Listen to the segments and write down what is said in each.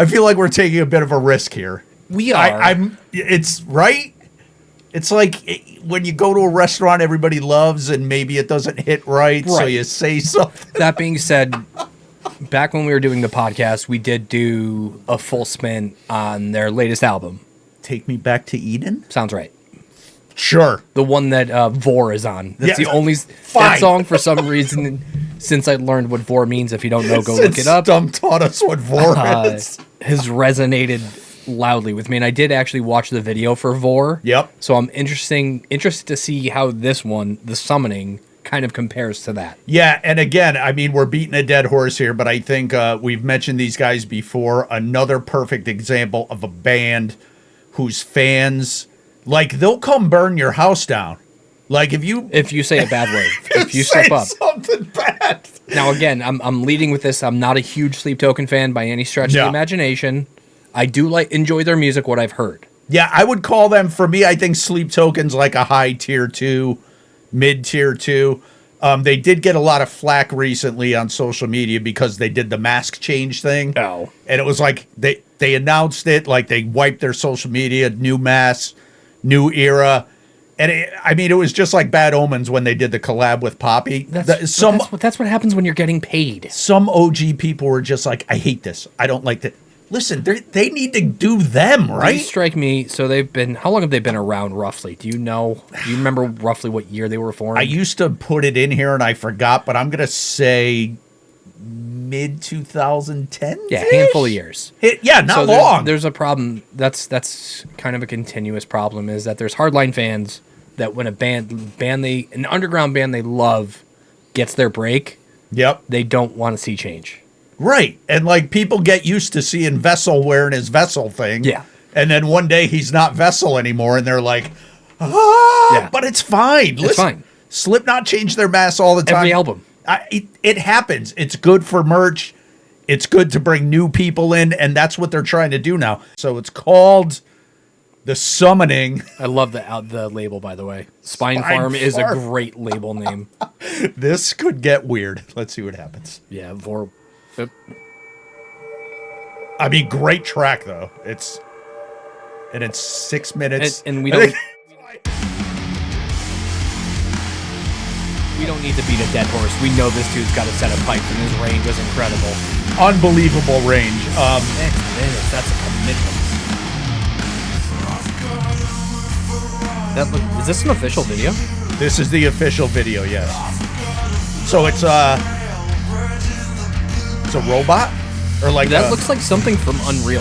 I feel like we're taking a bit of a risk here. We are. It's right. It's like when you go to a restaurant everybody loves and maybe it doesn't hit right. So you say something. That being said, back when we were doing the podcast, we did do a full spin on their latest album. Take Me Back to Eden? Sounds right. Sure. The one that Vor is on. That's the only that song for some reason. Since I learned what Vor means, if you don't know, go look it up. Stump taught us what Vor is. Has resonated loudly with me, and I did actually watch the video for Vor. Yep. So I'm interested to see how this one, The Summoning, kind of compares to that. Yeah, and again, I mean, we're beating a dead horse here, but I think we've mentioned these guys before. Another perfect example of a band whose fans, like, they'll come burn your house down. Like, if you say a bad word, if you slip up something bad. Now, again, I'm leading with this. I'm not a huge Sleep Token fan by any stretch of the imagination. I do enjoy their music, what I've heard. Yeah, I would call them, for me, I think Sleep Token's like a high tier 2, mid tier 2. They did get a lot of flack recently on social media because they did the mask change thing. Oh. And it was like they announced it, like they wiped their social media, new masks, new era. And it was just like Bad Omens when they did the collab with Poppy. That's what happens when you're getting paid. Some OG people were just like, I hate this. I don't like that. Listen, they need to do them, right? These strike me. So how long have they been around roughly? Do you know? Do you remember roughly what year they were formed? I used to put it in here and I forgot, but I'm going to say mid 2010. Yeah, handful of years. Not long. There's a problem. That's kind of a continuous problem, is that there's hardline fans that when an underground band they love gets their break, they don't want to see change. Right. And like people get used to seeing Vessel wearing his Vessel thing. Yeah. And then one day he's not Vessel anymore and they're like, but it's fine. It's fine. Slipknot changed their masks all the time. Every album. It happens. It's good for merch. It's good to bring new people in, and that's what they're trying to do now. So it's called The Summoning. I love the label, by the way. Spinefarm is a great label name. This could get weird. Let's see what happens. Yeah, I mean, great track though. It's 6 minutes, and we don't. We don't need to beat a dead horse. We know this dude's got a set of pipes, and his range is incredible. Unbelievable range. 6 minutes, that's a commitment. Is this an official video? This is the official video, yes. So it's a robot? Or like that looks like something from Unreal.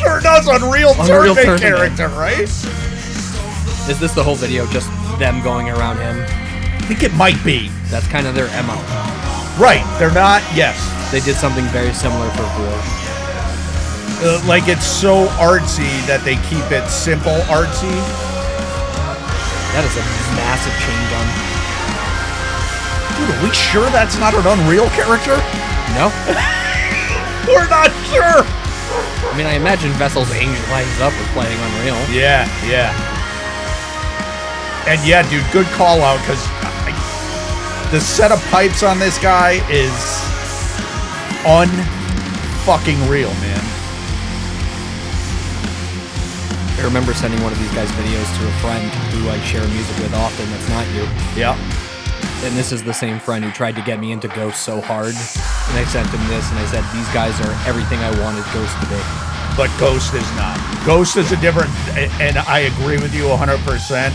Sure does. Unreal Tournament character, right? Is this the whole video, just them going around him? I think it might be. That's kind of their MO. Right. They're not, yes. They did something very similar for War. Like it's so artsy that they keep it simple artsy. That is a massive change on. Dude, are we sure that's not an Unreal character? No. We're not sure. I mean, I imagine Vessel's Angel lines up with playing Unreal. Yeah. And yeah, dude, good call out, because the set of pipes on this guy is un-fucking real, man. I remember sending one of these guys' videos to a friend who I share music with often that's not you. Yeah. And this is the same friend who tried to get me into Ghost so hard. And I sent him this, and I said, these guys are everything I wanted Ghost to be. But Ghost is not. Ghost is a different, and I agree with you 100%.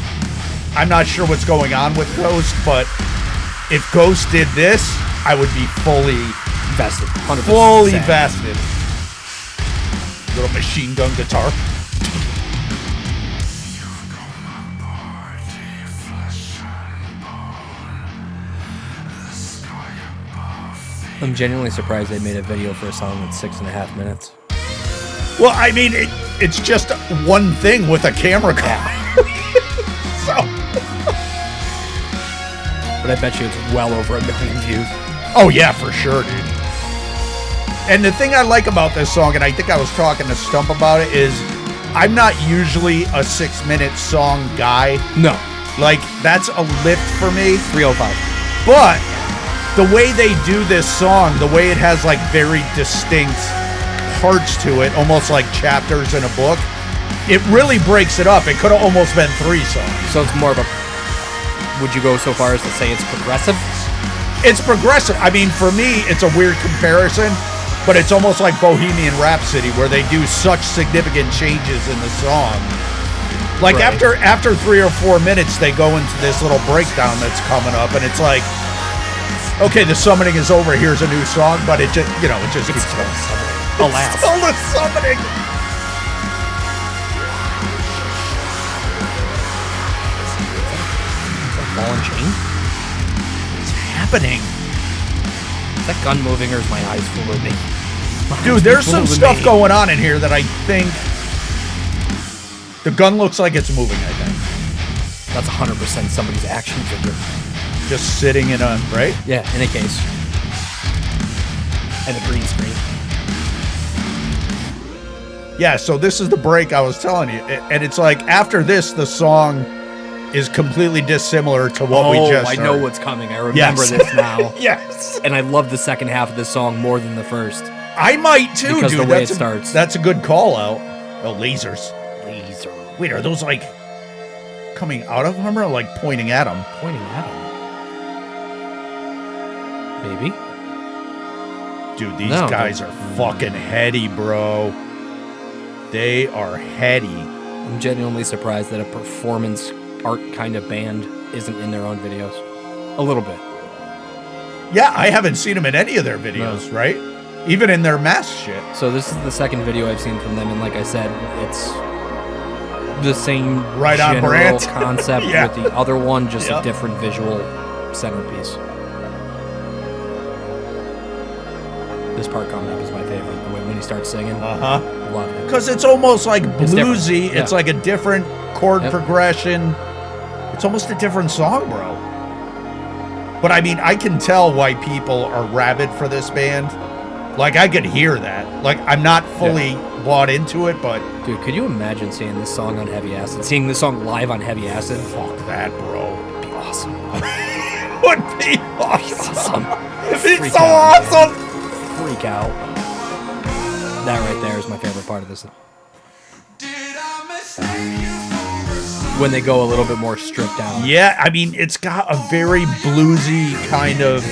I'm not sure what's going on with Ghost, but if Ghost did this, I would be fully vested. 100%. Fully vested. Little machine gun guitar. I'm genuinely surprised they made a video for a song that's 6.5 minutes. Well, I mean, it's just one thing with a camera car. So. But I bet you it's well over 1 million views. Oh, yeah, for sure, dude. And the thing I like about this song, and I think I was talking to Stump about it, is I'm not usually a 6-minute song guy. No. Like, that's a lift for me. 305. But the way they do this song, the way it has, like, very distinct parts to it, almost like chapters in a book. It really breaks it up. It could have almost been 3 songs. So it's more of a... Would you go so far as to say it's progressive? It's progressive. I mean, for me, it's a weird comparison, but it's almost like Bohemian Rhapsody, where they do such significant changes in the song. Like, right. after 3 or 4 minutes, they go into this little breakdown that's coming up, and it's like, okay, the summoning is over. Here's a new song, but it just, it just keeps going. Alas. It's still the summoning. Ball and chain? What's happening? Is that gun moving or is my eyes fooling me? Dude, there's some stuff going on in here that I think the gun looks like it's moving, I think. That's 100% somebody's action figure. Just sitting in a, right? Yeah, in a case. And a green screen. Yeah, so this is the break I was telling you. And it's like, after this, the song is completely dissimilar to what we just heard. I know what's coming. I remember this now. Yes. And I love the second half of this song more than the first. I might too, because dude. the way it starts. That's a good call out. Oh, lasers. Laser. Wait, are those like coming out of him or like pointing at him? Pointing at him. Maybe. Dude, these guys are fucking heady, bro. They are heady. I'm genuinely surprised that a performance art kind of band isn't in their own videos. A little bit. Yeah, I haven't seen them in any of their videos, right? Even in their mask shit. So this is the second video I've seen from them, and like I said, it's the same right on general brand concept with the other one, just a different visual centerpiece. This part coming up is my favorite. The way when he starts singing. Love it. Because it's almost like bluesy. It's like a different chord progression. It's almost a different song, bro. But I mean, I can tell why people are rabid for this band. Like, I could hear that. Like, I'm not fully bought into it, but... Dude, could you imagine seeing this song on Heavy Acid? Seeing this song live on Heavy Acid? Fuck that, bro. It'd be awesome. Would be awesome. It'd be so awesome. Freak out. That right there is my favorite part of this. When they go a little bit more stripped down. Yeah, I mean, it's got a very bluesy kind of...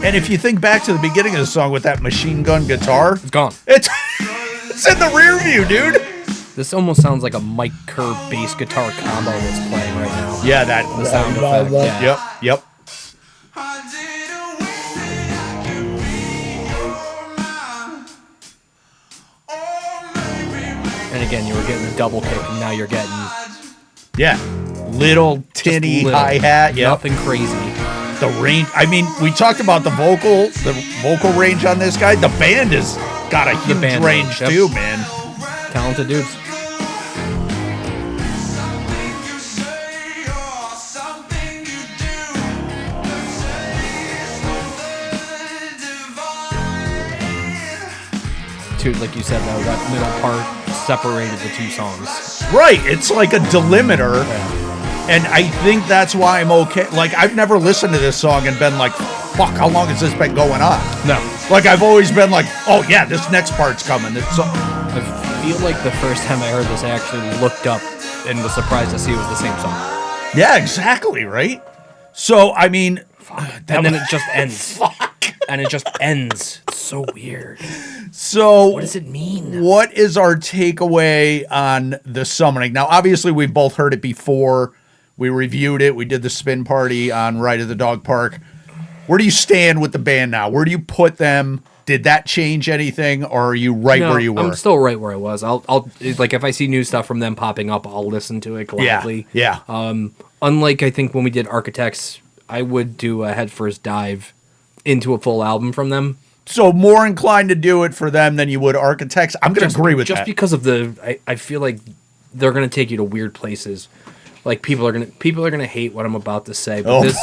And if you think back to the beginning of the song with that machine gun guitar... It's gone. It's in the rear view, dude. This almost sounds like a Mike Kerr bass guitar combo that's playing right now. Yeah, the sound effect. Yeah. Yep. And again, you were getting a double kick, and now you're getting... Yeah. Little tinny hi-hat. Yep. Nothing crazy. The range... I mean, we talked about the vocal range on this guy. The band has got a huge range, too, man. Talented dudes. Like you said, though, that middle part separated the two songs. Right. It's like a delimiter. And I think that's why I'm okay. Like, I've never listened to this song and been like, fuck, how long has this been going on? No. Like, I've always been like, oh, yeah, this next part's coming. I feel like the first time I heard this, I actually looked up and was surprised to see it was the same song. Yeah, exactly, right? So, I mean... And then it just ends. And it just ends. It's so weird. So... What does it mean? What is our takeaway on the summoning? Now, obviously, we've both heard it before. We reviewed it. We did the spin party on Ride of the Dog Park. Where do you stand with the band now? Where do you put them? Did that change anything, or are you where you were? I'm still right where I was. I'll like if I see new stuff from them popping up, I'll listen to it gladly. Yeah. Unlike I think when we did Architects, I would do a headfirst dive into a full album from them. So more inclined to do it for them than you would Architects. I'm going to agree with that. Just because of I feel like they're going to take you to weird places. Like people are gonna hate what I'm about to say, but this.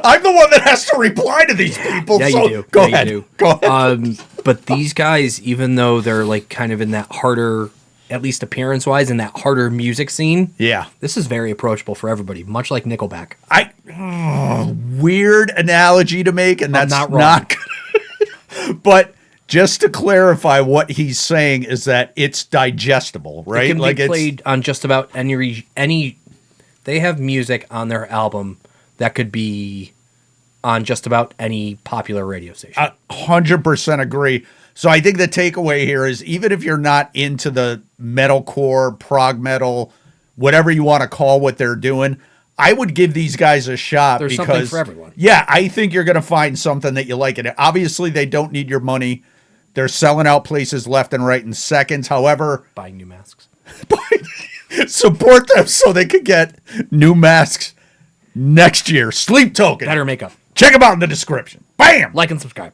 I'm the one that has to reply to these people. Yeah, so you do. Go ahead. But these guys, even though they're like kind of in that harder at least appearance-wise, in that harder music scene. Yeah. This is very approachable for everybody, much like Nickelback. Weird analogy to make, and that's not wrong. not good. But just to clarify, what he's saying is that it's digestible, right? It can be played on just about any. They have music on their album that could be on just about any popular radio station. 100% agree. So I think the takeaway here is, even if you're not into the metalcore, prog metal, whatever you want to call what they're doing, I would give these guys a shot. There's because, something for everyone. Yeah, I think you're going to find something that you like. And obviously, they don't need your money. They're selling out places left and right in seconds. However, buying new masks. Support them so they could get new masks next year. Sleep Token. Better makeup. Check them out in the description. Bam! Like and subscribe.